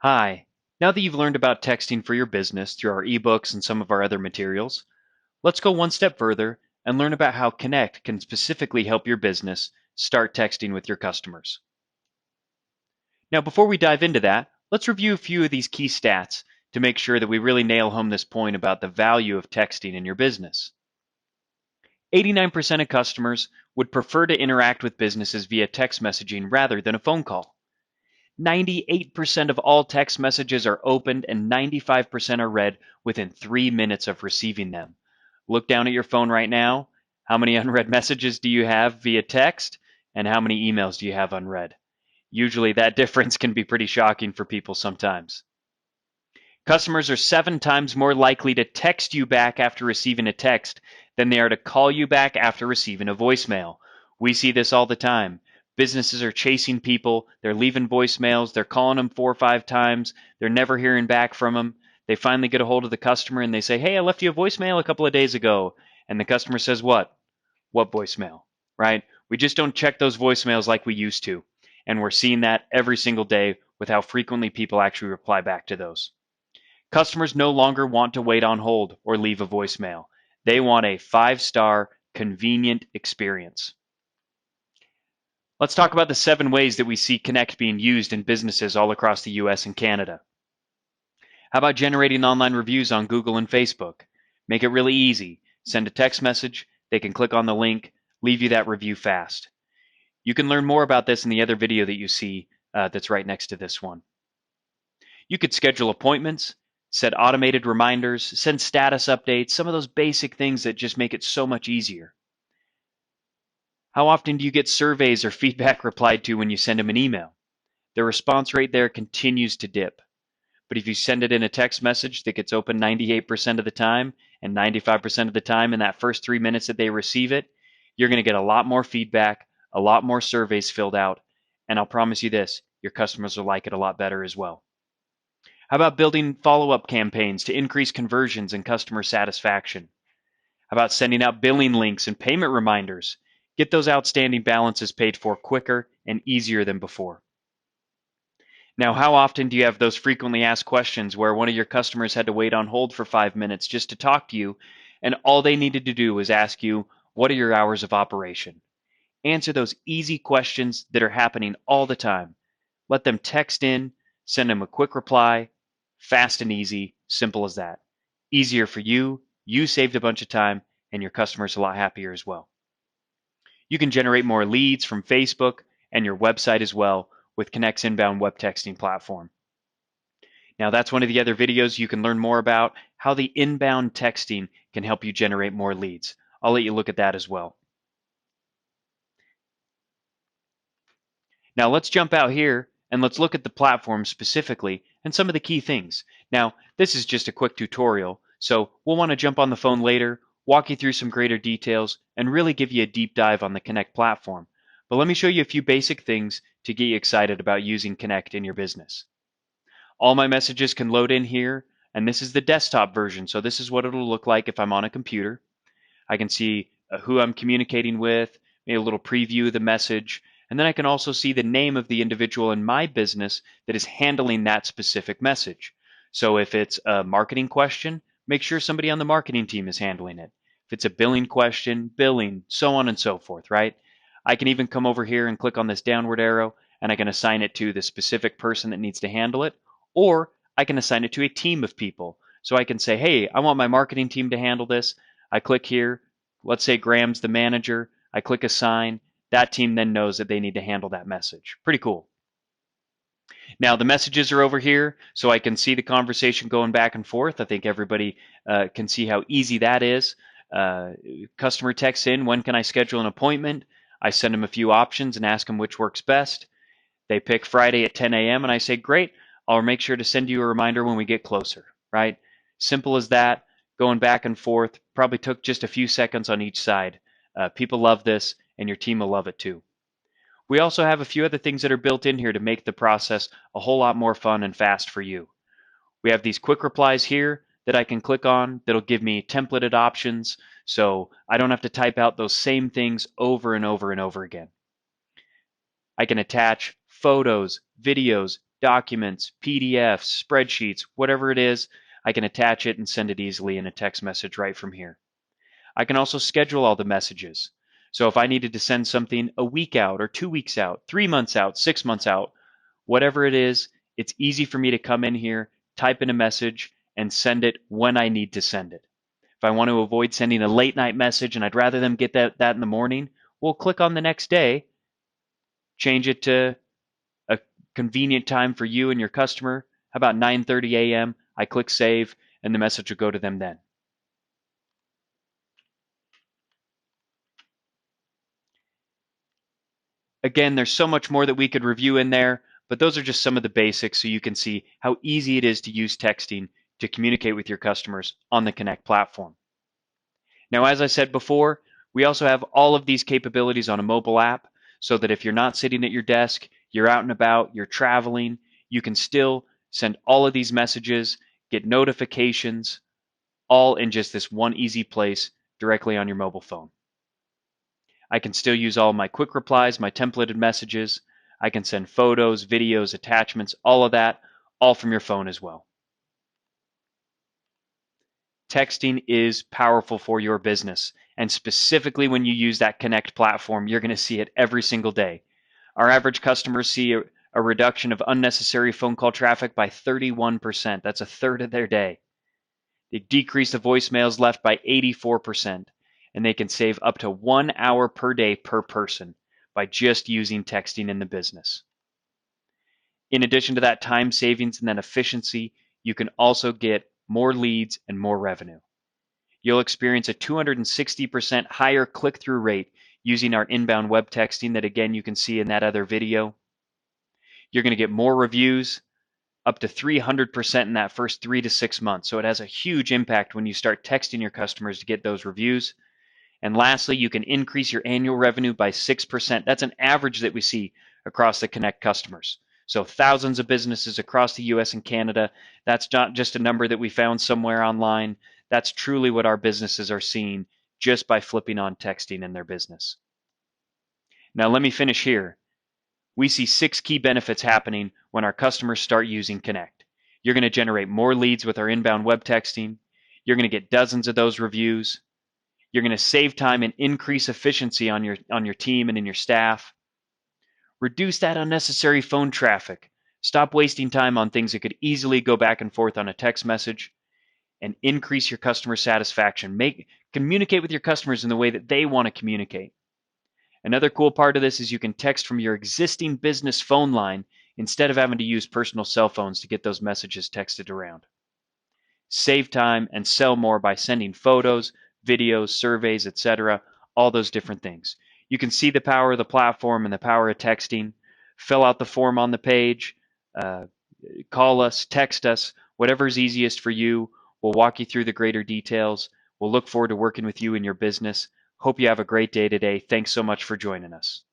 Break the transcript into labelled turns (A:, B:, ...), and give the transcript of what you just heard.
A: Hi. Now that you've learned about texting for your business through our ebooks and some of our other materials, let's go one step further and learn about how Connect can specifically help your business start texting with your customers. Now, before we dive into that, let's review a few of these key stats to make sure that we really nail home this point about the value of texting in your business. 89% of customers would prefer to interact with businesses via text messaging rather than a phone call. 98% of all text messages are opened and 95% are read within 3 minutes of receiving them. Look down at your phone right now. How many unread messages do you have via text? And how many emails do you have unread? Usually that difference can be pretty shocking for people sometimes. Customers are 7 times more likely to text you back after receiving a text than they are to call you back after receiving a voicemail. We see this all the time. Businesses are chasing people, they're leaving voicemails, they're calling them 4 or 5 times, they're never hearing back from them. They finally get a hold of the customer and they say, "Hey, I left you a voicemail a couple of days ago." And the customer says, "What? What voicemail?" Right? We just don't check those voicemails like we used to. And we're seeing that every single day with how frequently people actually reply back to those. Customers no longer want to wait on hold or leave a voicemail. They want a 5-star, convenient experience. Let's talk about the 7 ways that we see Connect being used in businesses all across the US and Canada. How about generating online reviews on Google and Facebook? Make it really easy. Send a text message, they can click on the link, leave you that review fast. You can learn more about this in the other video that you see that's right next to this one. You could schedule appointments, set automated reminders, send status updates, some of those basic things that just make it so much easier. How often do you get surveys or feedback replied to when you send them an email? The response rate there continues to dip. But if you send it in a text message that gets opened 98% of the time and 95% of the time in that first 3 minutes that they receive it, you're going to get a lot more feedback, a lot more surveys filled out, and I'll promise you this, your customers will like it a lot better as well. How about building follow-up campaigns to increase conversions and customer satisfaction? How about sending out billing links and payment reminders? Get those outstanding balances paid for quicker and easier than before. Now, how often do you have those frequently asked questions where one of your customers had to wait on hold for 5 minutes just to talk to you, and all they needed to do was ask you, "What are your hours of operation?" Answer those easy questions that are happening all the time. Let them text in, send them a quick reply, fast and easy, simple as that. Easier for you, you saved a bunch of time, and your customers a lot happier as well. You can generate more leads from Facebook and your website as well with Connect's inbound web texting platform. Now, that's one of the other videos you can learn more about how the inbound texting can help you generate more leads. I'll let you look at that as well. Now, let's jump out here and let's look at the platform specifically and some of the key things. Now, this is just a quick tutorial, so we'll want to jump on the phone later, walk you through some greater details, and really give you a deep dive on the Connect platform. But let me show you a few basic things to get you excited about using Connect in your business. All my messages can load in here, and this is the desktop version, so this is what it'll look like if I'm on a computer. I can see who I'm communicating with, maybe a little preview of the message, and then I can also see the name of the individual in my business that is handling that specific message. So if it's a marketing question, make sure somebody on the marketing team is handling it. If it's a billing question, billing, so on and so forth, right? I can even come over here and click on this downward arrow, and I can assign it to the specific person that needs to handle it, or I can assign it to a team of people. So I can say, "Hey, I want my marketing team to handle this." I click here. Let's say Graham's the manager. I click assign. That team then knows that they need to handle that message. Pretty cool. Now the messages are over here, so I can see the conversation going back and forth. I think everybody can see how easy that is. Customer texts in, "When can I schedule an appointment?" I send them a few options and ask them which works best. They pick Friday at 10 a.m. and I say, "Great, I'll make sure to send you a reminder when we get closer," right? Simple as that, going back and forth. Probably took just a few seconds on each side. People love this, and your team will love it too. We also have a few other things that are built in here to make the process a whole lot more fun and fast for you. We have these quick replies here that I can click on that'll give me templated options, so I don't have to type out those same things over and over and over again. I can attach photos, videos, documents, PDFs, spreadsheets, whatever it is, I can attach it and send it easily in a text message right from here. I can also schedule all the messages. So if I needed to send something a week out or 2 weeks out, 3 months out, 6 months out, whatever it is, it's easy for me to come in here, type in a message, and send it when I need to send it. If I want to avoid sending a late night message and I'd rather them get that in the morning, we'll click on the next day, change it to a convenient time for you and your customer. How about 9:30 a.m.? I click save, and the message will go to them then. Again, there's so much more that we could review in there, but those are just some of the basics so you can see how easy it is to use texting to communicate with your customers on the Connect platform. Now, as I said before, we also have all of these capabilities on a mobile app so that if you're not sitting at your desk, you're out and about, you're traveling, you can still send all of these messages, get notifications, all in just this one easy place directly on your mobile phone. I can still use all my quick replies, my templated messages. I can send photos, videos, attachments, all of that, all from your phone as well. Texting is powerful for your business, and specifically when you use that Connect platform, you're going to see it every single day. Our average customers see a reduction of unnecessary phone call traffic by 31%. That's a third of their day. They decrease the voicemails left by 84%, and they can save up to 1 hour per day per person by just using texting in the business. In addition to that time savings and that efficiency, you can also get more leads and more revenue. You'll experience a 260% higher click-through rate using our inbound web texting that, again, you can see in that other video. You're going to get more reviews, up to 300% in that first 3 to 6 months. So it has a huge impact when you start texting your customers to get those reviews. And lastly, you can increase your annual revenue by 6%. That's an average that we see across the Connect customers. So thousands of businesses across the US and Canada. That's not just a number that we found somewhere online. That's truly what our businesses are seeing just by flipping on texting in their business. Now let me finish here. We see 6 key benefits happening when our customers start using Connect. You're going to generate more leads with our inbound web texting. You're going to get dozens of those reviews. You're going to save time and increase efficiency on your team and in your staff. Reduce that unnecessary phone traffic. Stop wasting time on things that could easily go back and forth on a text message. And increase your customer satisfaction. Communicate with your customers in the way that they want to communicate. Another cool part of this is you can text from your existing business phone line instead of having to use personal cell phones to get those messages texted around. Save time and sell more by sending photos, videos, surveys, etc., all those different things. You can see the power of the platform and the power of texting. Fill out the form on the page, call us, text us, whatever's easiest for you. We'll walk you through the greater details. We'll look forward to working with you in your business. Hope you have a great day today. Thanks so much for joining us.